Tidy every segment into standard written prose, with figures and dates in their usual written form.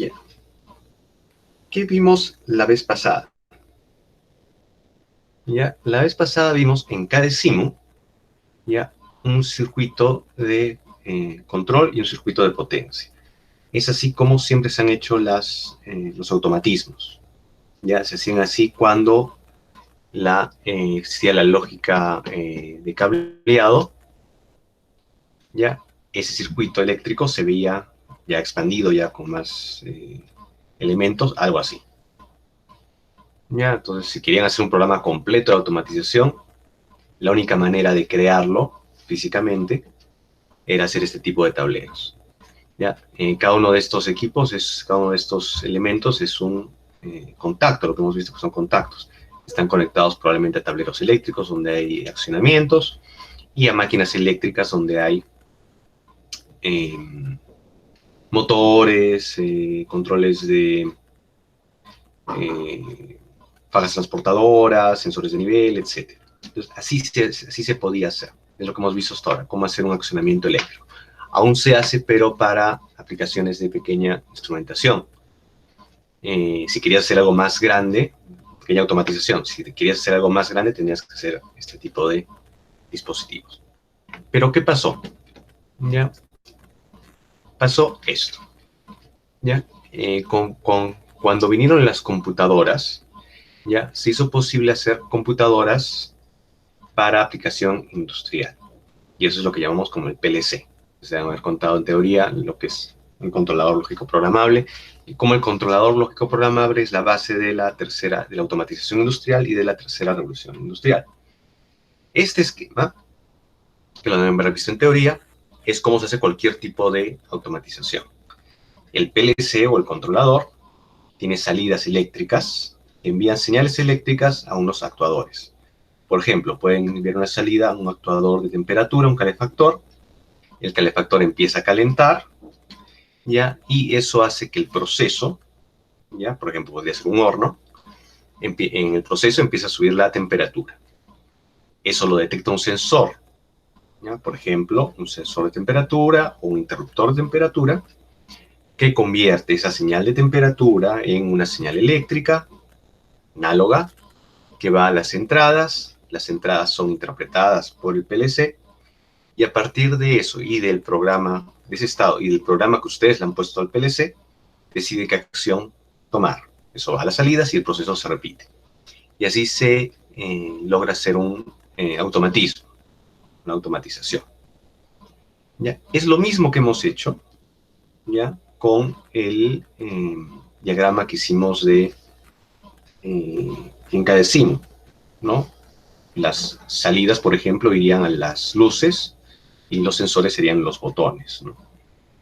Ya. ¿Qué vimos la vez pasada? Ya, la vez pasada vimos en Cadecimu ya un circuito de control y un circuito de potencia. Es así como siempre se han hecho los automatismos. Ya se hacían así cuando existía la lógica de cableado. Ya ese circuito eléctrico se veía ya expandido, ya con más elementos, algo así. Ya, entonces, si querían hacer un programa completo de automatización, la única manera de crearlo físicamente era hacer este tipo de tableros. ¿Ya? Cada uno de estos equipos, cada uno de estos elementos es un contacto, lo que hemos visto que son contactos. Están conectados probablemente a tableros eléctricos donde hay accionamientos y a máquinas eléctricas donde hay eh, motores, controles de fajas transportadoras, sensores de nivel, etc. Entonces, así se podía hacer. Es lo que hemos visto hasta ahora, cómo hacer un accionamiento eléctrico. Aún se hace, pero para aplicaciones de pequeña instrumentación. Si querías hacer algo más grande, pequeña automatización, si querías hacer algo más grande, tenías que hacer este tipo de dispositivos. Pero, ¿qué pasó? ¿Ya? Pasó esto. ¿Ya? Cuando vinieron las computadoras, ¿ya? Se hizo posible hacer computadoras para aplicación industrial. Y eso es lo que llamamos como el PLC. Se deben haber contado en teoría lo que es un controlador lógico programable, y como el controlador lógico programable es la base de la automatización industrial y de la tercera revolución industrial. Este esquema, que lo deben haber visto en teoría, es cómo se hace cualquier tipo de automatización. El PLC o el controlador tiene salidas eléctricas que envían señales eléctricas a unos actuadores. Por ejemplo, pueden enviar una salida a un actuador de temperatura, un calefactor. El calefactor empieza a calentar, ¿ya? Y eso hace que el proceso, ¿ya? Por ejemplo, podría ser un horno, en el proceso empieza a subir la temperatura. Eso lo detecta un sensor, ¿ya? Por ejemplo, un sensor de temperatura o un interruptor de temperatura que convierte esa señal de temperatura en una señal eléctrica análoga que va a las entradas. Las entradas son interpretadas por el PLC y a partir de eso y del programa, de ese estado y del programa que ustedes le han puesto al PLC, decide qué acción tomar. Eso va a las salidas y el proceso se repite. Y así se logra hacer un automatismo, una automatización. ¿Ya? Es lo mismo que hemos hecho, ¿ya? Con el diagrama que hicimos de en cada signo, ¿no? Las salidas, por ejemplo, irían a las luces y los sensores serían los botones, ¿no?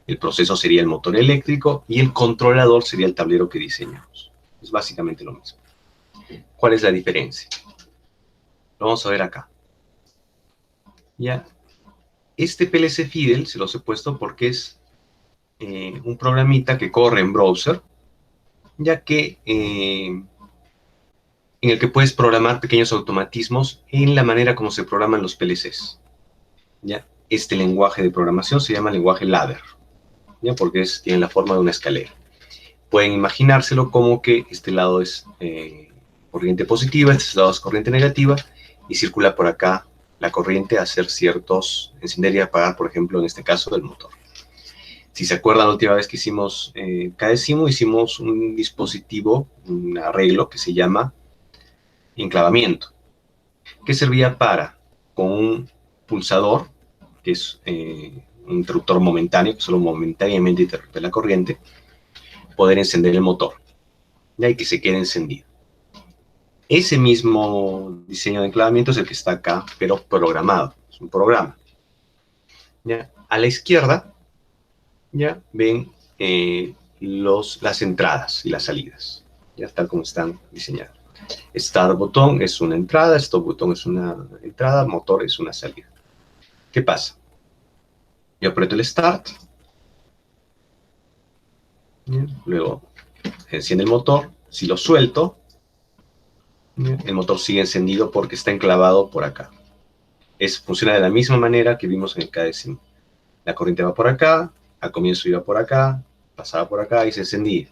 El proceso sería el motor eléctrico y el controlador sería el tablero que diseñamos. Es básicamente lo mismo. ¿Cuál es la diferencia? Lo vamos a ver acá. Ya. Este PLC Fidel se los he puesto porque es un programita que corre en browser, ya que en el que puedes programar pequeños automatismos en la manera como se programan los PLCs. ¿Ya? Este lenguaje de programación se llama lenguaje ladder, ¿ya? Porque tiene la forma de una escalera. Pueden imaginárselo como que este lado es corriente positiva, este lado es corriente negativa, y circula por acá la corriente a hacer ciertos, encender y apagar, por ejemplo, en este caso, del motor. Si se acuerdan, la última vez que hicimos Cadecimu, hicimos un dispositivo, un arreglo que se llama enclavamiento, que servía para, con un pulsador, que es un interruptor momentáneo, que solo momentáneamente interrumpe la corriente, poder encender el motor, ¿ya? Y que se quede encendido. Ese mismo diseño de enclavamiento es el que está acá, pero programado, es un programa. ¿Ya? A la izquierda, ya ven las entradas y las salidas, ya tal como están diseñadas. Start botón es una entrada, stop botón es una entrada, motor es una salida. ¿Qué pasa? Yo aprieto el start, ¿ya? Luego enciende el motor. Si lo suelto, ¿ya? El motor sigue encendido porque está enclavado por acá. Funciona de la misma manera que vimos en el Cadecimu. La corriente va por acá, al comienzo iba por acá, pasaba por acá y se encendía.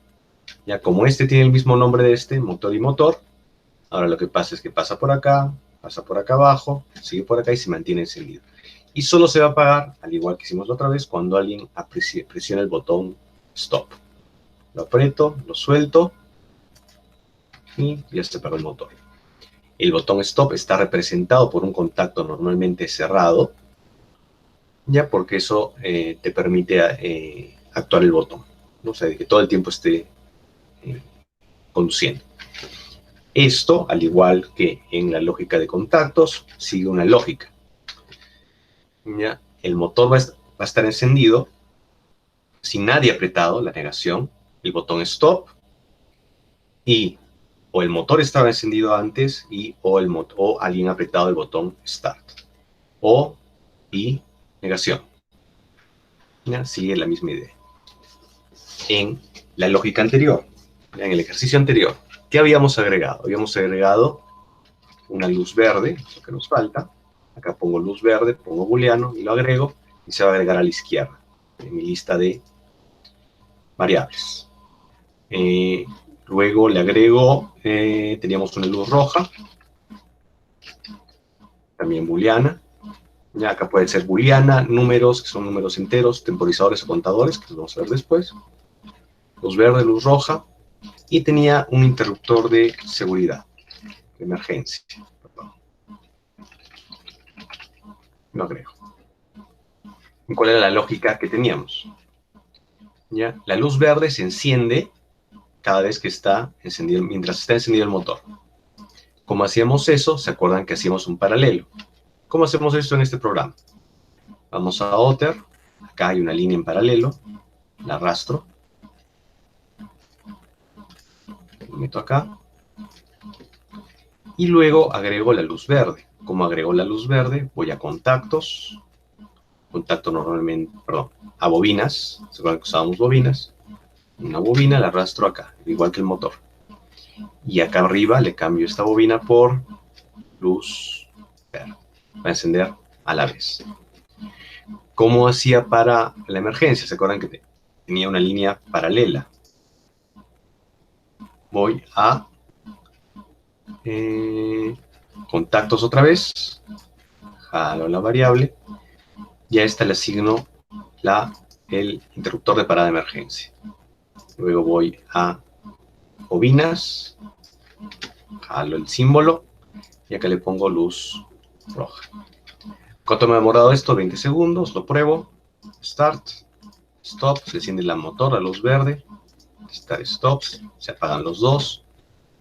Ya como este tiene el mismo nombre de este, motor y motor, ahora lo que pasa es que pasa por acá abajo, sigue por acá y se mantiene encendido. Y solo se va a apagar, al igual que hicimos la otra vez, cuando alguien presiona el botón stop. Lo aprieto, lo suelto y ya se apagó el motor. El botón stop está representado por un contacto normalmente cerrado, ya porque eso te permite actuar el botón, ¿no? O sea, que todo el tiempo esté conduciendo. Esto, al igual que en la lógica de contactos, sigue una lógica. ¿Ya? El motor va a estar encendido sin nadie apretado, la negación, el botón stop, y o el motor estaba encendido antes o alguien ha apretado el botón start, y negación. ¿Ya? Sigue la misma idea. En la lógica anterior, en el ejercicio anterior, ¿qué habíamos agregado? Habíamos agregado una luz verde, lo que nos falta. Acá pongo luz verde, pongo booleano y lo agrego, y se va a agregar a la izquierda en mi lista de variables. Luego le agrego, teníamos una luz roja, también booleana. Ya acá puede ser booleana, números, que son números enteros, temporizadores o contadores, que los vamos a ver después. Luz verde, luz roja. Y tenía un interruptor de seguridad, de emergencia. Lo agrego. ¿Y cuál era la lógica que teníamos? ¿Ya? La luz verde se enciende cada vez que está encendido, mientras está encendido el motor. ¿Cómo hacíamos eso? ¿Se acuerdan que hacíamos un paralelo? ¿Cómo hacemos esto en este programa? Vamos a Other, acá hay una línea en paralelo, la arrastro, lo meto acá, y luego agrego la luz verde. Como agrego la luz verde, voy a contactos, a bobinas, ¿se acuerdan que usábamos bobinas? Una bobina la arrastro acá, igual que el motor. Y acá arriba le cambio esta bobina por luz verde. Va a encender a la vez. ¿Cómo hacía para la emergencia? ¿Se acuerdan que tenía una línea paralela? Voy a contactos otra vez, jalo la variable, y a esta le asigno el interruptor de parada de emergencia. Luego voy a bobinas, jalo el símbolo, y acá le pongo luz roja. ¿Cuánto me ha demorado esto? 20 segundos, lo pruebo. Start, stop, se enciende el motor, la luz verde. Start, stop, se apagan los dos.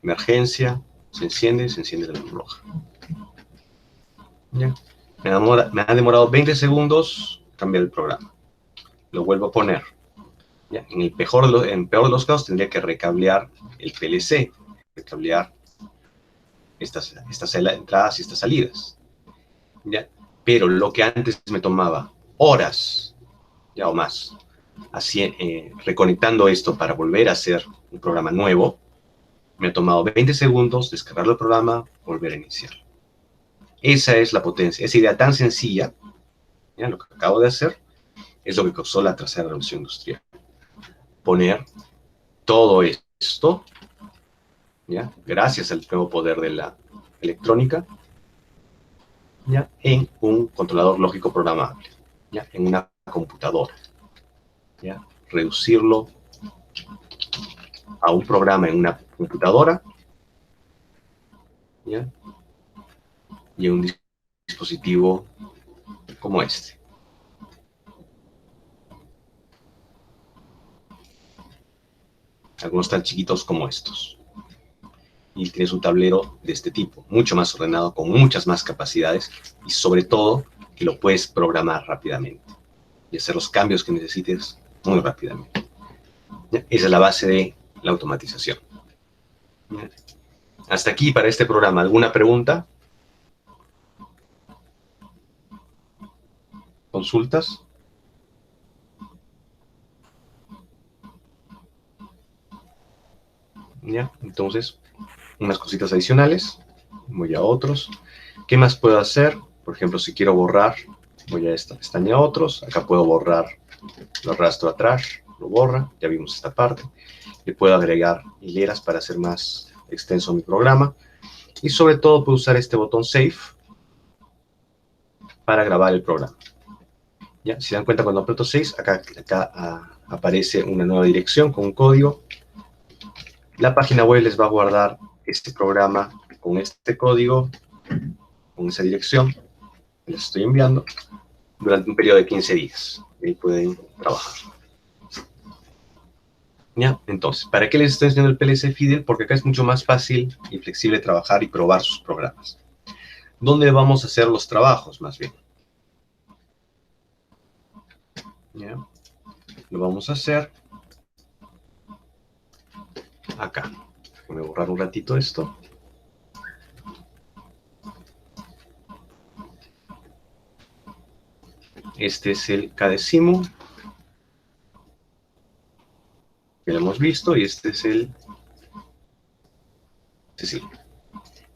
Emergencia, se enciende la luz roja. ¿Ya? Me ha demorado 20 segundos cambiar el programa. Lo vuelvo a poner. ¿Ya? En peor de los casos tendría que recablear el PLC, recablear estas entradas y estas salidas. ¿Ya? Pero lo que antes me tomaba horas, ya o más, así, reconectando esto para volver a hacer un programa nuevo, me ha tomado 20 segundos descargar el programa, volver a iniciar. Esa es la potencia, esa idea tan sencilla, ¿ya? Lo que acabo de hacer, es lo que causó la tercera revolución industrial. Poner todo esto, ¿ya? Gracias al nuevo poder de la electrónica, ¿ya? En un controlador lógico programable, ¿ya? En una computadora, ¿ya? Reducirlo a un programa en una computadora, ¿ya? Y en un dispositivo como este. Algunos tan chiquitos como estos. Y tienes un tablero de este tipo, mucho más ordenado, con muchas más capacidades, y sobre todo, que lo puedes programar rápidamente y hacer los cambios que necesites muy rápidamente. Esa es la base de la automatización. Hasta aquí para este programa. ¿Alguna pregunta? ¿Consultas? ¿Ya? Entonces, unas cositas adicionales. Voy a otros. ¿Qué más puedo hacer? Por ejemplo, si quiero borrar, voy a esta pestaña otros. Acá puedo borrar, lo arrastro atrás. lo borra, ya vimos esta parte. Le puedo agregar hileras para hacer más extenso mi programa. Y sobre todo puedo usar este botón Save para grabar el programa. ¿Ya? Si se dan cuenta, cuando aprieto 6, acá aparece una nueva dirección con un código. La página web les va a guardar este programa con este código, con esa dirección que les estoy enviando, durante un periodo de 15 días. Y ahí pueden trabajar. ¿Ya? Entonces, ¿para qué les estoy enseñando el PLC Fidel? Porque acá es mucho más fácil y flexible trabajar y probar sus programas. ¿Dónde vamos a hacer los trabajos, más bien? ¿Ya? Lo vamos a hacer acá. Voy a borrar un ratito esto. Este es el Cadecimu, que lo hemos visto, y este es el Cecil.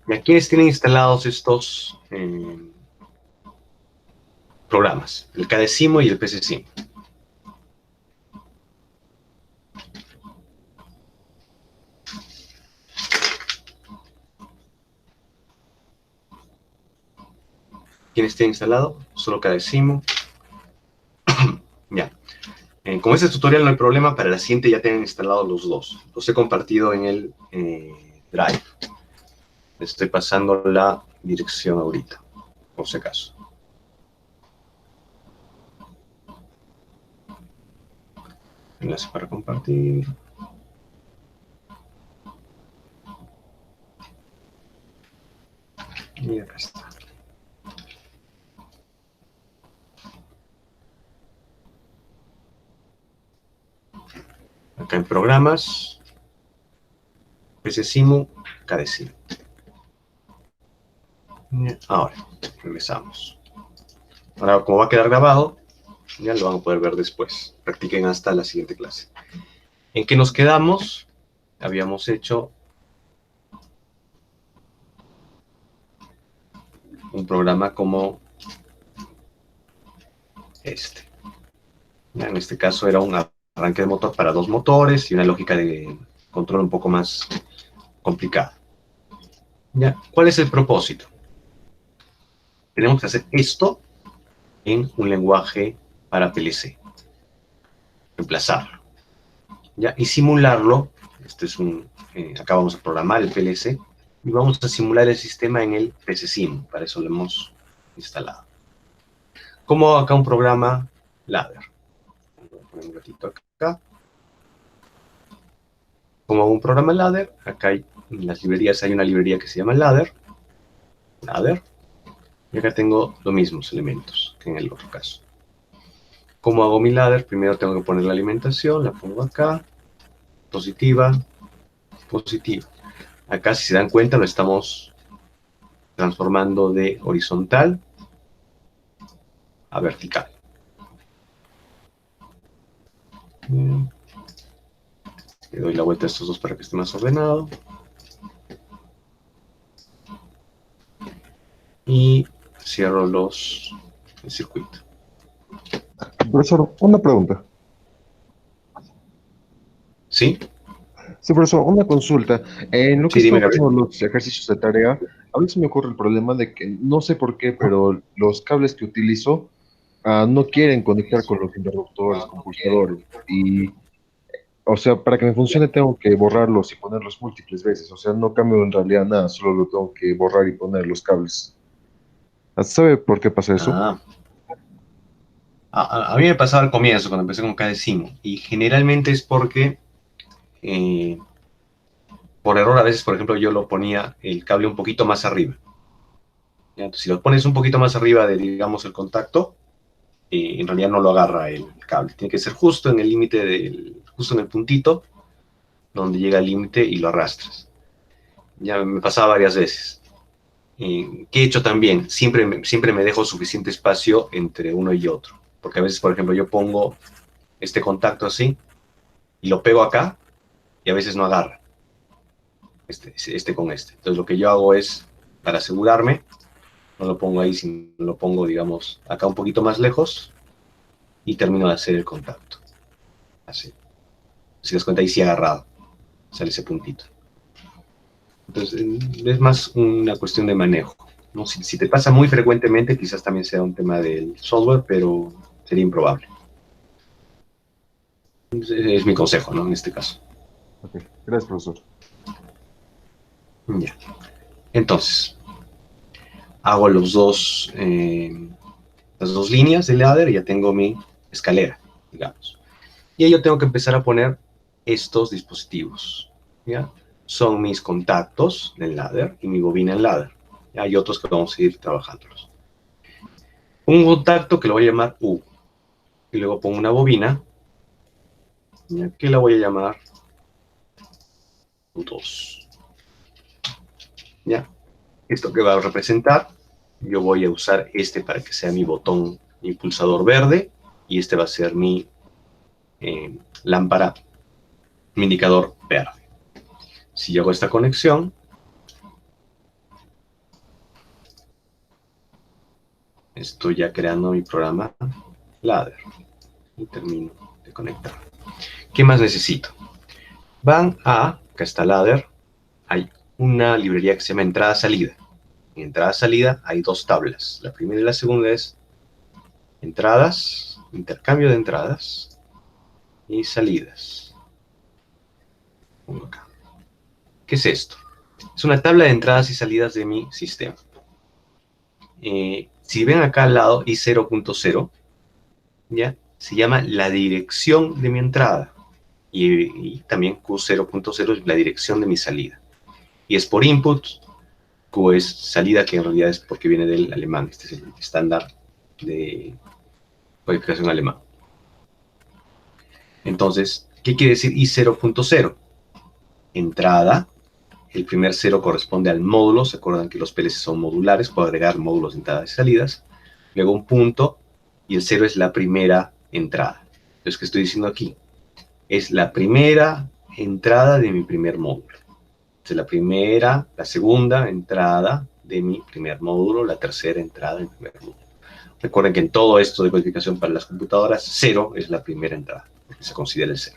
¿Y a quiénes tienen instalados estos programas? El Cadecimu y el PCSIM. ¿Quiénes tienen instalado? Solo Cadecimu. Ya. Como este tutorial no hay problema, para la siguiente ya tienen instalados los dos. Los he compartido en el Drive. Les estoy pasando la dirección ahorita, por si acaso. Enlace para compartir. Y acá está. Acá en programas, PCSIMU, Cadecimu. Ahora, empezamos. Ahora, como va a quedar grabado, ya lo van a poder ver después. Practiquen hasta la siguiente clase. ¿En qué nos quedamos? Habíamos hecho un programa como este. Ya, en este caso era un arranque de motor para 2 motores y una lógica de control un poco más complicada. ¿Ya? ¿Cuál es el propósito? Tenemos que hacer esto en un lenguaje para PLC. Reemplazarlo. ¿Ya? Y simularlo. Este es acá vamos a programar el PLC y vamos a simular el sistema en el PCSIM. Para eso lo hemos instalado. ¿Cómo acá un programa ladder? Voy a poner un ratito acá. Como hago un programa ladder, acá hay, en las librerías hay una librería que se llama ladder, y acá tengo los mismos elementos que en el otro caso. ¿Cómo hago mi ladder? Primero tengo que poner la alimentación, la pongo acá, positiva, positiva. Acá, si se dan cuenta, lo estamos transformando de horizontal a vertical. Le doy la vuelta a estos dos para que esté más ordenado. Y cierro el circuito. Profesor, una pregunta. ¿Sí? Sí, profesor, una consulta. En lo que Sí, dime, estoy Gabriel. haciendo los ejercicios de tarea, a veces me ocurre el problema de que no sé por qué, pero los cables que utilizo no quieren conectar con los interruptores, compulsadores. Y, o sea, para que me funcione tengo que borrarlos y ponerlos múltiples veces. O sea, no cambio en realidad nada, solo lo tengo que borrar y poner los cables. ¿Sabe por qué pasa eso? Ah, a mí me pasaba al comienzo, cuando empecé con Cadecimu, y generalmente es porque, eh, por error, a veces, por ejemplo, yo lo ponía el cable un poquito más arriba. ¿Ya? Entonces, si lo pones un poquito más arriba de, digamos, el contacto, en realidad no lo agarra el cable. Tiene que ser justo en el límite, justo en el puntito, donde llega el límite y lo arrastras. Ya me pasaba varias veces. ¿Qué he hecho también? Siempre me dejo suficiente espacio entre uno y otro. Porque a veces, por ejemplo, yo pongo este contacto así y lo pego acá y a veces no agarra este con este. Entonces lo que yo hago es, para asegurarme, no lo pongo ahí, sino lo pongo, digamos, acá un poquito más lejos y termino de hacer el contacto. Si te das cuenta, ahí sí agarrado, sale ese puntito. Entonces, es más una cuestión de manejo, ¿no? Si te pasa muy frecuentemente, quizás también sea un tema del software, pero sería improbable. Es mi consejo, ¿no? En este caso. Ok, gracias, profesor. Ya. Entonces, hago las dos líneas del ladder y ya tengo mi escalera, digamos. Y ahí yo tengo que empezar a poner estos dispositivos, ¿ya? Son mis contactos del ladder y mi bobina en ladder. ¿Ya? Hay otros que vamos a ir trabajándolos. Un contacto que lo voy a llamar U. Y luego pongo una bobina, ¿ya? Que la voy a llamar U2. ¿Ya? Esto que va a representar, yo voy a usar este para que sea mi botón, mi pulsador verde, y este va a ser mi lámpara, mi indicador verde. Si yo hago esta conexión, estoy ya creando mi programa ladder y termino de conectar. ¿Qué más necesito? Acá está ladder, hay una librería que se llama entrada-salida. En entrada-salida hay dos tablas. La primera y la segunda es entradas, intercambio de entradas y salidas. Pongo acá. ¿Qué es esto? Es una tabla de entradas y salidas de mi sistema. Si ven acá al lado I0.0, ¿ya? Se llama la dirección de mi entrada. Y también Q0.0 es la dirección de mi salida. Y es por input, Q es salida, que en realidad es porque viene del alemán. Este es el estándar de codificación alemán. Entonces, ¿qué quiere decir I0.0? Entrada. El primer cero corresponde al módulo. ¿Se acuerdan que los PLC son modulares? Puedo agregar módulos de entradas y salidas. Luego un punto. Y el cero es la primera entrada. Entonces, ¿qué estoy diciendo aquí? Es la primera entrada de mi primer módulo. Es la segunda entrada de mi primer módulo, la tercera entrada del primer módulo. Recuerden que en todo esto de codificación para las computadoras, 0 es la primera entrada, porque se considera el 0.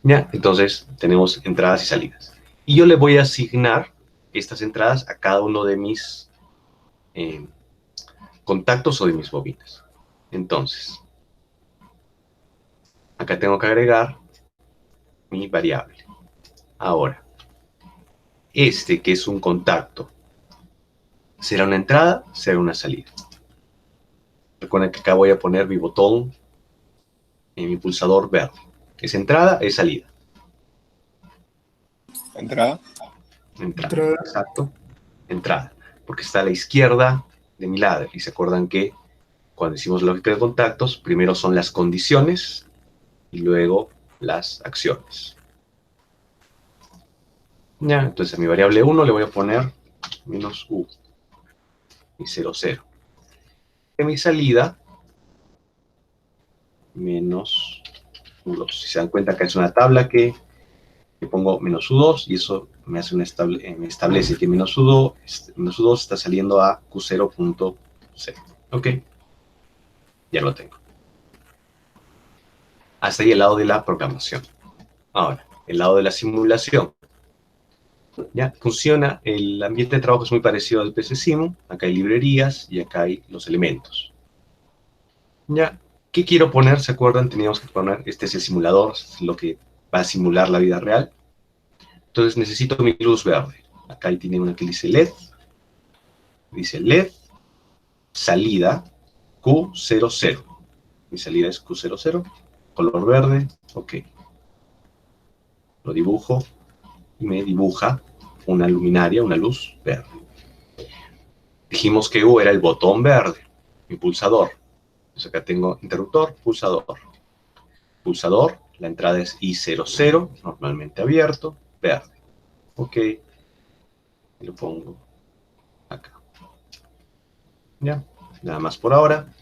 ¿Ya? Entonces, tenemos entradas y salidas. Y yo le voy a asignar estas entradas a cada uno de mis contactos o de mis bobinas. Entonces, acá tengo que agregar mi variable. Ahora, este que es un contacto, ¿será una entrada? ¿Será una salida? Recuerden que acá voy a poner mi botón en mi pulsador verde. ¿Es entrada? ¿Es salida? Entrada. Entrada. Exacto. Entrada. Porque está a la izquierda de mi ladder. Y se acuerdan que cuando hicimos lógica de contactos, primero son las condiciones y luego las acciones. Ya, entonces a mi variable 1 le voy a poner menos U y 0, 0. En mi salida, menos U2. Si se dan cuenta, acá es una tabla que pongo menos U2 y eso me establece que menos U2 está saliendo a Q0.0. Ok, ya lo tengo. Hasta ahí el lado de la programación. Ahora, el lado de la simulación. ¿Ya? Funciona, el ambiente de trabajo es muy parecido al PC-Simu. Acá hay librerías y acá hay los elementos. ¿Ya? ¿Qué quiero poner? ¿Se acuerdan? Teníamos que poner, este es el simulador, es lo que va a simular la vida real. Entonces necesito mi luz verde. Acá tiene una que dice LED. Dice LED, salida, Q00. Mi salida es Q00, color verde, ok. Lo dibujo y me dibuja una luminaria, una luz verde. Dijimos que U era el botón verde, mi pulsador. Entonces acá tengo interruptor, pulsador. Pulsador, la entrada es I00, normalmente abierto, verde. Ok, y lo pongo acá. Ya, nada más por ahora.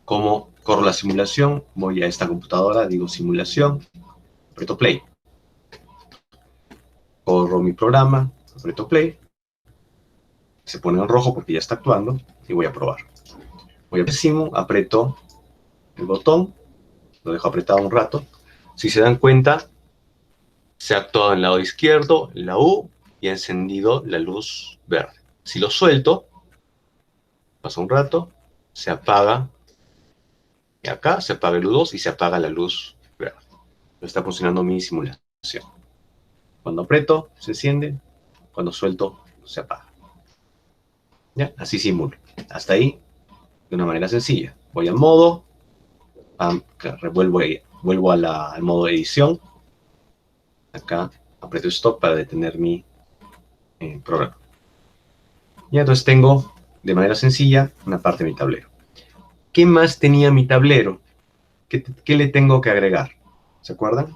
¿Cómo corro la simulación? Voy a esta computadora, digo simulación, aprieto play. Corro mi programa, aprieto play. Se pone en rojo porque ya está actuando y voy a probar. Voy a Simu, aprieto el botón Lo dejo apretado un rato. Si se dan cuenta, se ha actuado en el lado izquierdo, la U, y ha encendido la luz verde. Si lo suelto, pasa un rato, se apaga, y acá se apaga el U2 y se apaga la luz verde. Está funcionando mi simulación. Cuando aprieto, se enciende, cuando suelto, se apaga. ¿Ya? Así simulo. Hasta ahí, de una manera sencilla. Voy al modo, vuelvo al modo edición. Acá aprieto stop para detener mi programa. Y entonces tengo, de manera sencilla, una parte de mi tablero. ¿Qué más tenía mi tablero? ¿Qué le tengo que agregar? ¿Se acuerdan?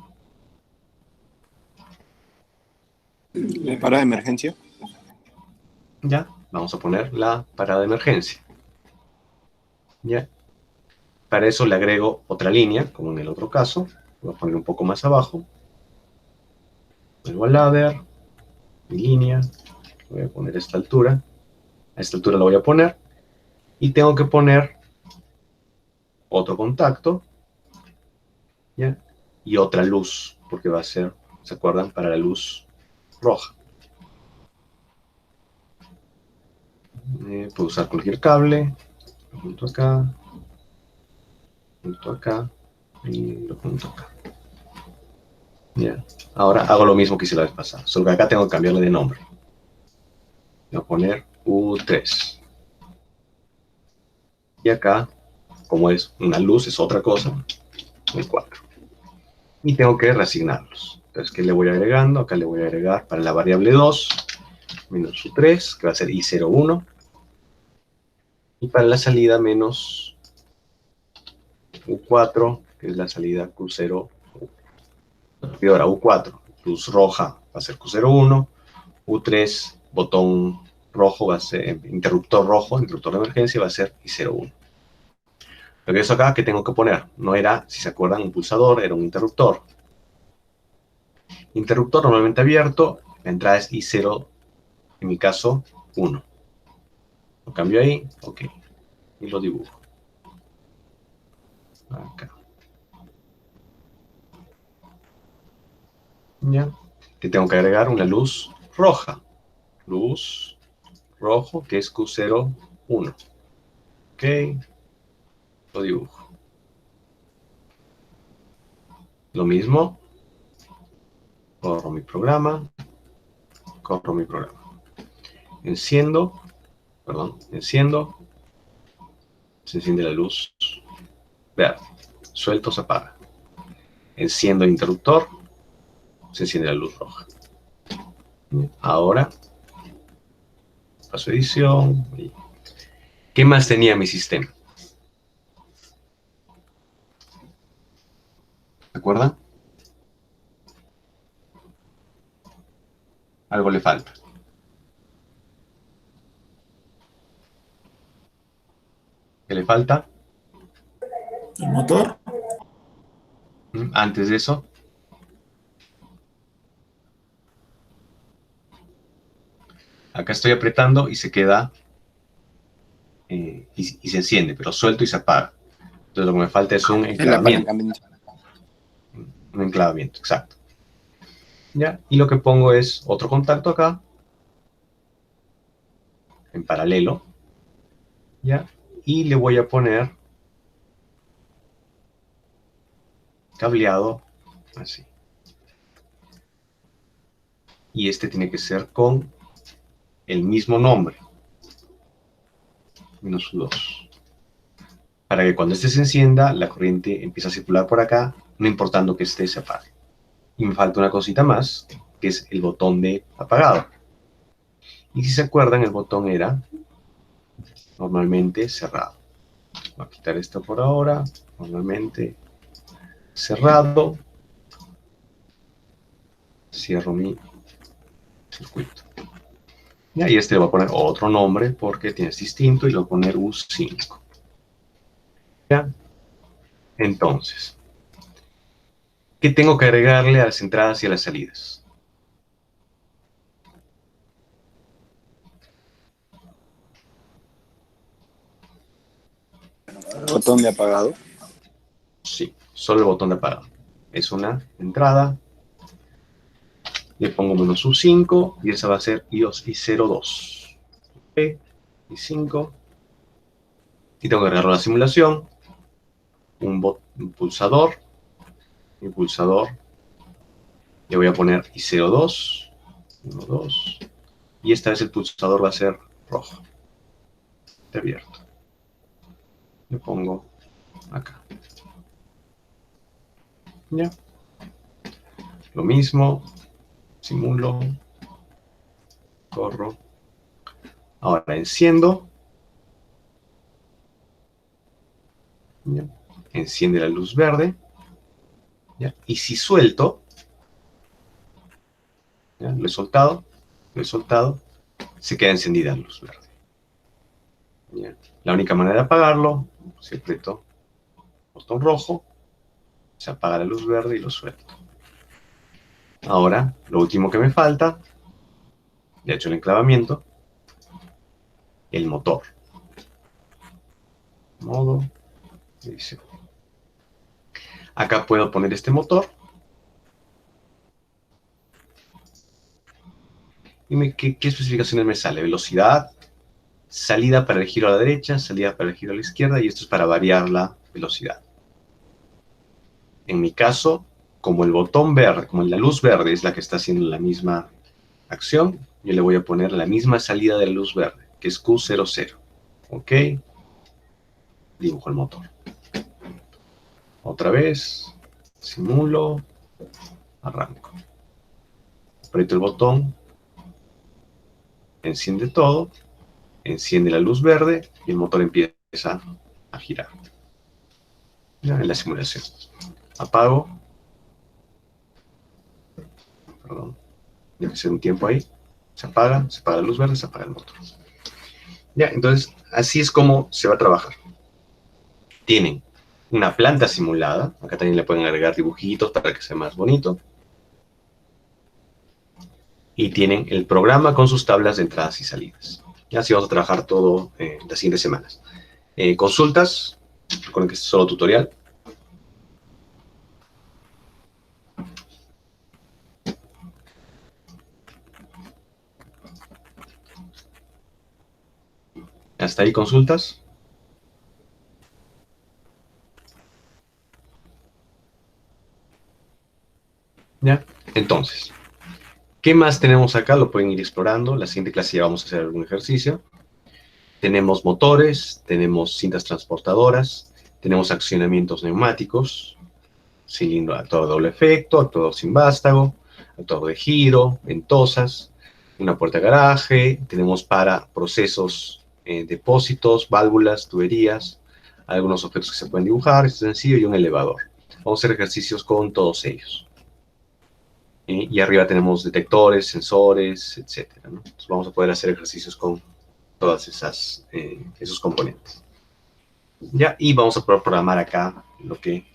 ¿La parada de emergencia? Ya, vamos a poner la parada de emergencia. Ya, para eso le agrego otra línea, como en el otro caso. Voy a poner un poco más abajo. Vuelvo al ladder, mi línea. Voy a poner esta altura. A esta altura la voy a poner. Y tengo que poner otro contacto. ¿Ya? Y otra luz, porque va a ser, ¿se acuerdan? Para la luz roja. Puedo usar cualquier cable. Lo junto acá. Junto acá. Y lo junto acá. Ya. Ahora hago lo mismo que hice la vez pasada. Solo que acá tengo que cambiarle de nombre. Voy a poner U3. Y acá, como es una luz, es otra cosa, el 4. Y tengo que reasignarlos. Entonces, ¿qué le voy agregando? Acá le voy a agregar para la variable 2, menos U3, que va a ser I01. Y para la salida, menos U4, que es la salida Q0. Y ahora U4, luz roja va a ser Q01. U3, botón rojo, va a ser interruptor rojo, interruptor de emergencia, va a ser I01. Lo que es acá que tengo que poner, no era, si se acuerdan, un pulsador, era un interruptor. Interruptor normalmente abierto, la entrada es I0, en mi caso, 1. Lo cambio ahí, ok, y lo dibujo. Acá. Ya. Que tengo que agregar una luz roja. Luz rojo, que es Q01. Ok, lo dibujo. Lo mismo, corro mi programa, enciendo, se enciende la luz verde, suelto, se apaga. Enciendo el interruptor, se enciende la luz roja. Ahora, paso a edición. ¿Qué más tenía mi sistema? ¿Se acuerdan? Algo le falta. ¿Qué le falta? ¿El motor? Antes de eso, acá estoy apretando y se queda y se enciende, pero suelto y se apaga. Entonces lo que me falta es un El enclavamiento. apalancamiento. Un enclavamiento, exacto. ¿Ya? Y lo que pongo es otro contacto acá, en paralelo, ¿ya? Y le voy a poner cableado así. Y este tiene que ser con el mismo nombre, menos U2. Para que cuando este se encienda, la corriente empiece a circular por acá, no importando que este se apague. Y me falta una cosita más, que es el botón de apagado. Y si se acuerdan, el botón era normalmente cerrado. Voy a quitar esto por ahora, normalmente cerrado. Cierro mi circuito. Y este le voy a poner otro nombre porque tienes distinto y le voy a poner U5. ¿Ya? Entonces, ¿qué tengo que agregarle a las entradas y a las salidas? El botón de apagado. Sí. solo el botón de apagado. Es una entrada. Le pongo -U5 y esa va a ser iOS i02. Ok, i5. Y tengo que agregar la simulación. Un pulsador. El pulsador le voy a poner i02. 1, 2. Y esta vez el pulsador va a ser rojo. Está abierto. Le pongo acá. Ya. Lo mismo. Simulo. Corro. Ahora enciendo. ¿Ya? Enciende la luz verde. ¿Ya? Y si suelto, ¿ya? Lo he soltado, se queda encendida la luz verde. ¿Ya? La única manera de apagarlo, si aprieto botón rojo, se apaga la luz verde y lo suelto. Ahora, lo último que me falta, ya he hecho el enclavamiento, el motor. Modo edición. Acá puedo poner este motor. Y ¿qué especificaciones me sale? Velocidad, salida para el giro a la derecha, salida para el giro a la izquierda, y esto es para variar la velocidad. En mi caso, como el botón verde, como la luz verde es la que está haciendo la misma acción, yo le voy a poner la misma salida de la luz verde, que es Q00. ¿Ok? Dibujo el motor. Otra vez, simulo, arranco. Aprieto el botón, enciende todo, enciende la luz verde y el motor empieza a girar. ¿Ya? En la simulación. Apago. Perdón. Debe ser un tiempo ahí. Se apaga la luz verde, se apaga el motor. Ya, entonces, así es como se va a trabajar. Tienen una planta simulada. Acá también le pueden agregar dibujitos para que sea más bonito. Y tienen el programa con sus tablas de entradas y salidas. Y así vamos a trabajar todo las siguientes semanas. Consultas. Recuerden que este es solo tutorial. Hasta ahí consultas. ¿Ya? Entonces, ¿qué más tenemos acá? Lo pueden ir explorando. La siguiente clase ya vamos a hacer algún ejercicio. Tenemos motores, tenemos cintas transportadoras, tenemos accionamientos neumáticos, cilindro actuador de doble efecto, actuador sin vástago, actuador de giro, ventosas, una puerta de garaje, tenemos para procesos, depósitos, válvulas, tuberías, algunos objetos que se pueden dibujar, es sencillo, y un elevador. Vamos a hacer ejercicios con todos ellos. Y arriba tenemos detectores, sensores, etc., ¿no? Entonces vamos a poder hacer ejercicios con todas esos componentes. ¿Ya? Y vamos a poder programar acá lo que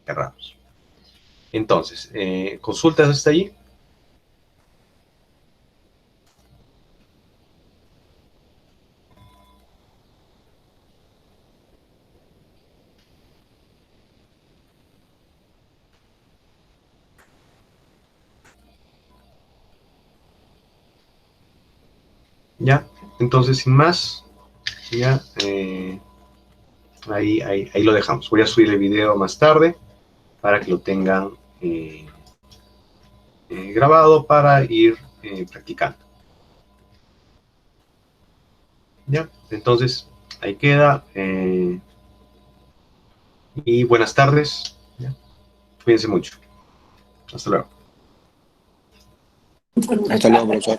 querramos. Entonces, ¿consultas hasta ahí? ¿Ya? Entonces, sin más, ya, ahí lo dejamos. Voy a subir el video más tarde para que lo tengan grabado para ir practicando. ¿Ya? Entonces, ahí queda. Y buenas tardes. ¿Ya? Cuídense mucho. Hasta luego. Hasta luego, profesor.